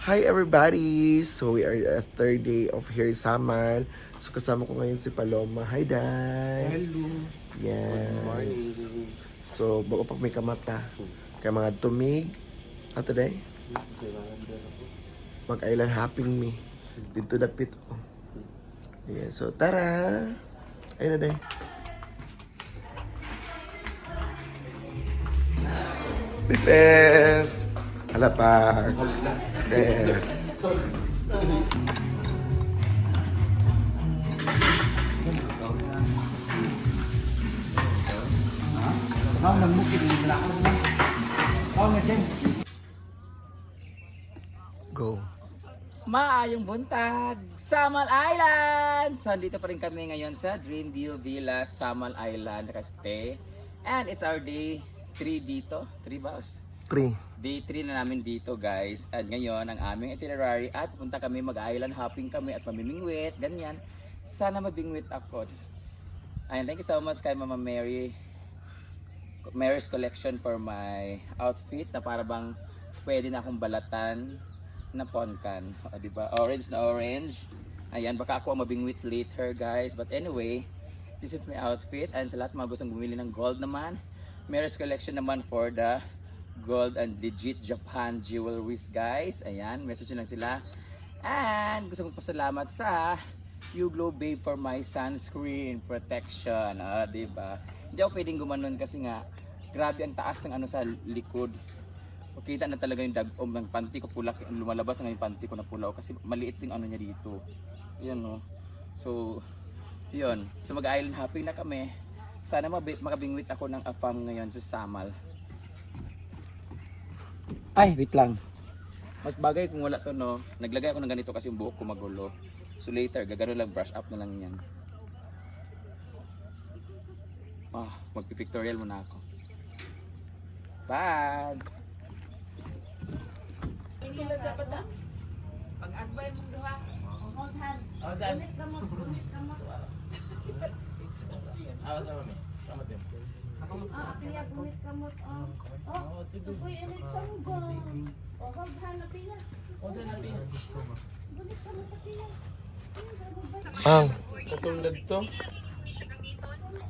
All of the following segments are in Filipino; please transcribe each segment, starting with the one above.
Hi everybody! So we are at third day of Here Samal. So kasama ko ngayon si Paloma. Hi Day! Hello. Yes. Good morning. So bago pa may kamata. Kaya mga tumig. Ato day? Mag-island hopping me. Dito dapit ko. Yeah, so tara! Ayun na day. Bifes! Hala pa. Yes. Go. Maayong buntag, Samal Island! So, dito pa rin kami ngayon sa Dreamview Villa, Samal Island, nakastay. And it's our day 3 dito. 3 ba? 3. Day 3 na namin dito, guys. At ngayon, ang aming itinerary at punta kami, mag-island hopping kami at mamimingwit, ganyan. Sana mabingwit ako. Ayun, thank you so much kay Mama Mary. Mary's collection for my outfit na para bang pwede na akong balatan na ponkan, o diba? Orange na orange. Ayan, baka ako ang mabingwit later, guys. But anyway, this is my outfit. And sa lahat mga gustong bumili ng gold naman, Mary's collection naman for the gold and legit Japan jewelries, guys. Ayan, message lang sila. And gusto kong pasalamat sa YouGlow Babe for my sunscreen protection. Diba? Hindi ako pwedeng gumanon kasi nga grabe ang taas ng ano sa likod. Kita na talaga yung dagom ng panty ko pula, lumalabas na yung panty ko na pula kasi maliit yung ano niya dito. Ayan no. So, yun. So mag-island hopping na kami. Sana makabingwit ako ng afam ngayon sa Samal. Ay, wait lang. Mas bagay kung wala to no. Naglagay ako ng ganito kasi yung buhok ko magulo. So later, gagano lang, brush up na lang yan. Magpipictorial muna ako. Bye! Kailan sa pata? Pag-agbay mong duha. Hold-hand. Unit kamot, unit kamot. Awas naman eh. Kamot yun. Pila unit kamot. Supoy unit kamot. Hold-hand na pila. Hold-hand na pila. Unit kamot na pila. Katulad to.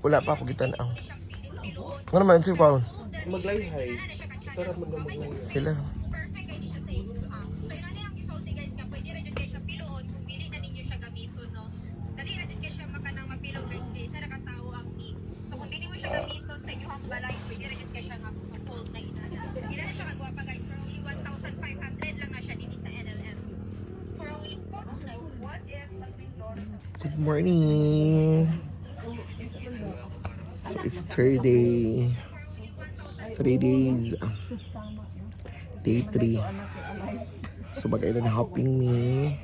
Wala pa ako kita na. Ano naman si Paul? Maglayhay. Tara maglayhay. Sila. Good morning. So it's third day. 3 days. Day 3. So mag-island hopping me.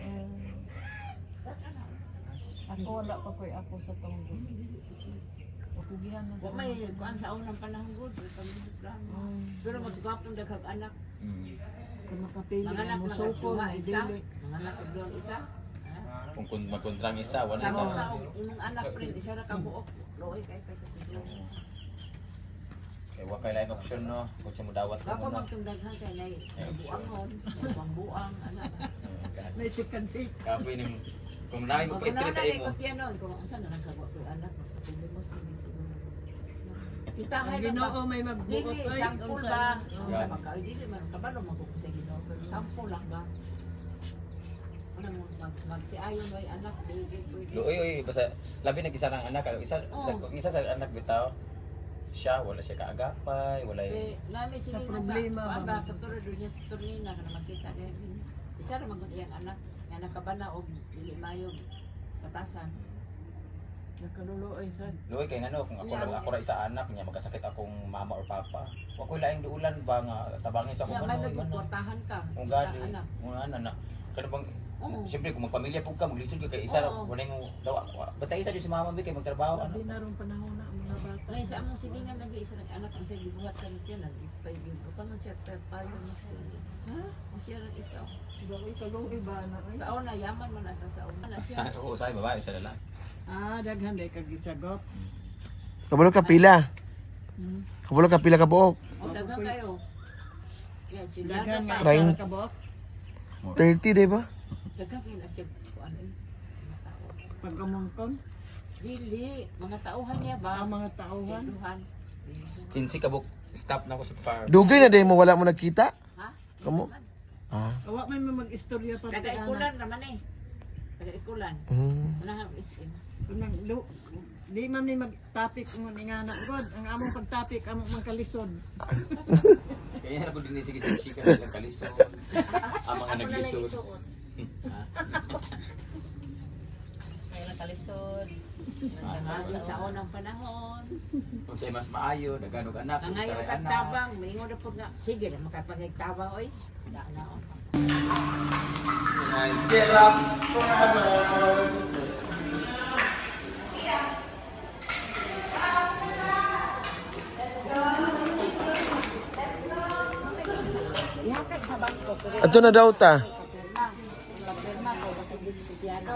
Ako wala pa ko'y ako sa tunggo. Pugihan na Wa may kuan sa unang panahon gud, pero magkapon daghang anak. kung makapili Manganak mo lang so ang ko duha, na isa. dili. Manganak ang duha, isa. Kung magkontrang isa, wala Sa ka. mga imong anak rin, isa ra ka buok. Loy kay kay. Kaya wala kailangan option no. Kung siya mo dawat ko Baka muna. magtundaghan sa nay buangon, pangbuang anak. May chicken take. Kapoy ni kung namin mo pa-stress sa imo. Kung unsa na nagkagawa ko anak, pwede mo kita Ang hay Ginoo may magbuot Dili, oy. sample ba? Yan. Sa maka, dili man kabalo magbuok sa Ginoo, pero sample lang ba? Ano mo magtiayon way anak, dili pwede. Uy, basta labi nag-isa ng anak, isa sa anak bitaw. Siya wala siya kaagapay, wala Eh, nami sila Sa problema sa ba? sa turo dunya sa turnina na makita din. Isa ra magud iyang anak, nga nakabana og dili mayo batasan. Nakaluloy sad. Luoy kay ngano kung ako ra isa anak niya magkasakit akong mama or papa. Wa ko laing duulan ba nga tabangin sa Siya akong may ano. nagportahan ka. Kung gani, anak. mga anak. Kada bang Oo. siyempre kung magpamilya po ka, maglisod ka kay isa ra Oo. wala yung daw. Basta isa di si mama mi kay magtrabaho ano. Di na ron panahon na ang mga bata. Nay sa among silingan lagi isa ng anak ang sa gibuhat kan siya nagpaigil ko pa man siya payo na school. Ha? Siya ra isa. Daway kaluoy ba na ay? Sa una yaman man ata sa una. Sa oo sa babae isa lalaki. Daghan day kag gisagot. Kabalo ka pila. Hmm. Kabalo ka pila ka buok. O dagang kayo. Yan, si Dada Daghan nga pa. Try- isa ka buok. 30, di ba? Lagagay na siya kuan eh. Pagkamangkon, Dili, mga tauhan niya ba? ang mga tauhan. Tuhan. 15 kabuk stop na ako sa farm. Dugay na din mo, wala mo nakita? Ha? Kamo? Ah. Awa may mag-istorya pa ti ana. Taga-ikulan naman eh. Taga-ikulan. Unahan isin. Di man ni mag-topic mo ni nga na god. Ang among pag-topic among magkalisod. Kaya na ko din sige sa chika sa kalisod. Ang mga naglisod. Kaya kalisod. Sa unang panahon. Kung sa'yo mas maayo, nagano anak, Ang kung ngayon sa'yo anak. kagtabang, may ingon na po nga. Sige na, makapagkagtabang oy. Wala na ako. Ihatag sa bangko. Pero Ato na daw ta. Pagpirma ko, kasi diskutyado.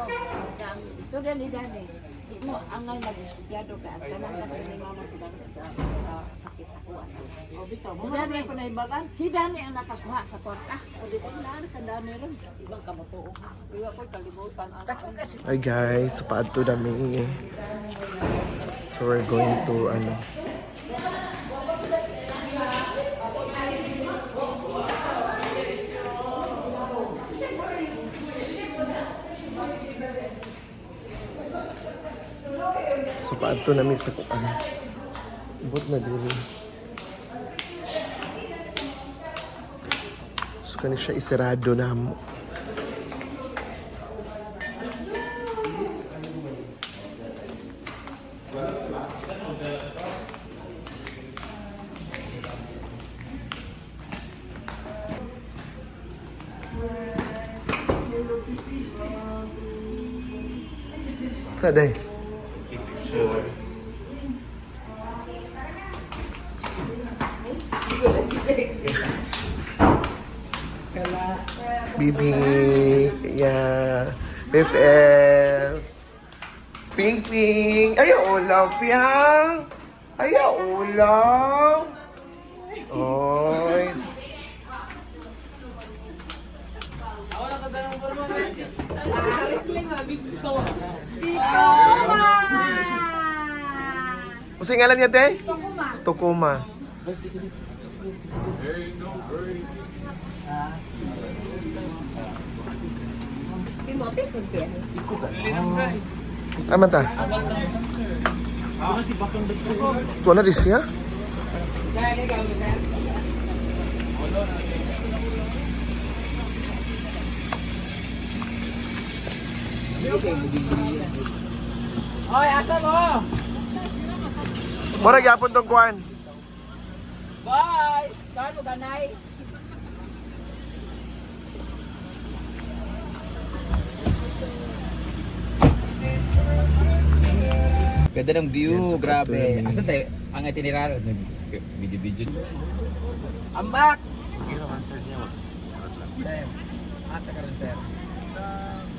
Ito din ni Dani. Mo ang ngay nag-diskutyado ka. Tanang kasi ni mama si Dani sa sakit ako. O bitaw, Si mo Dani, na ko na ibalan. si Dani ang nakakuha sa kwarta. O di ba na ka Dani ron? Ibang kamutuo. Iwa ko kalimutan ang Kasi kasi Hi guys, paadto dami. So we're going to ano. So paadto namin sa ano. Bot na dili. So kani siya isirado na mo. Sa day. Bibi, yeah, BFF, Ping Ping, ayaw ulam, Piang, ayaw ulam, oy. Kasi ngalan niya, te? Tukuma. Tukuma. Aman ta? Tuwa na rin siya? Oy, asa mo? Mura gyapon tong kuan. Bye! Saan mo ganay? Ganda ng view, Yan, sa grabe. Patuloy. Asan tayo? Ang itinerary. Video-video. I'm back! Sir, ata ka rin, sir.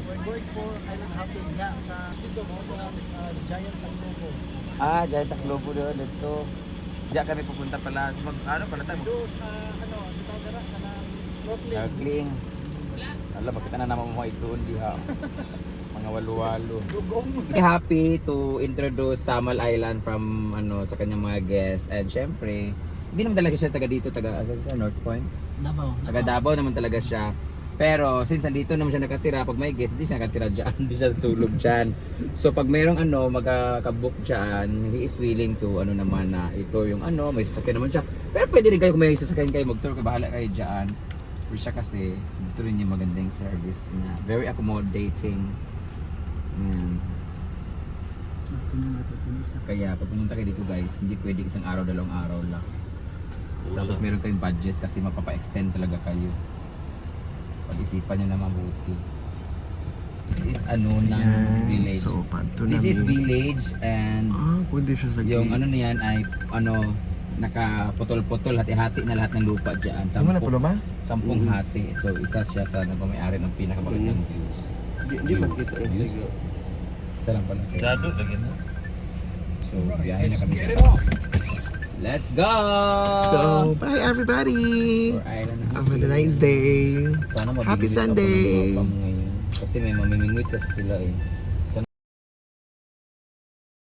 We're going for island hopping nga sa dito mo Giant Taclobo. Giant Taclobo doon. Dito. Diya kami pupunta pala. Ano pala tayo? Do sa sa dara kana snorkeling. Snorkeling. Alam, makita na naman mga itsuon diha. Mga walu-walu. Happy to introduce Samal Island from sa kanyang mga guests. And syempre, hindi naman talaga siya taga dito, taga sa North Point. Davao. Taga Davao naman talaga siya. Pero since andito naman siya nakatira, pag may guest, hindi siya nakatira dyan, hindi siya tulog dyan. So pag mayroong magka-book dyan, he is willing to naman na ito yung may sasakyan naman siya. Pero pwede rin kayo kung may sasakyan kayo, mag-tour kayo, bahala kayo dyan. Pero siya kasi, gusto rin niya magandang service na very accommodating. Kaya pag pumunta kayo dito guys, hindi pwede isang araw, dalawang araw lang. Tapos meron kayong budget kasi mapapa-extend talaga kayo. Pag-isipan nyo na mabuti. This is village. So paadto This is namin. village and Pwede siya sa yung niyan ay nakaputol-putol, hati-hati na lahat ng lupa dyan. Sama na pala ma? 10 hati. So isa siya sa may-ari ng pinakamagandang views. Hindi makita yung Views. sige. Isa lang pala. Dado, lagyan mo. So biyahe na kami guys. Let's go! Let's go. Bye everybody. For island Have a nice day. Sana Happy mabibigyan ako ng Sunday. mga pam ngayon. Kasi may mamimingwit kasi sila eh.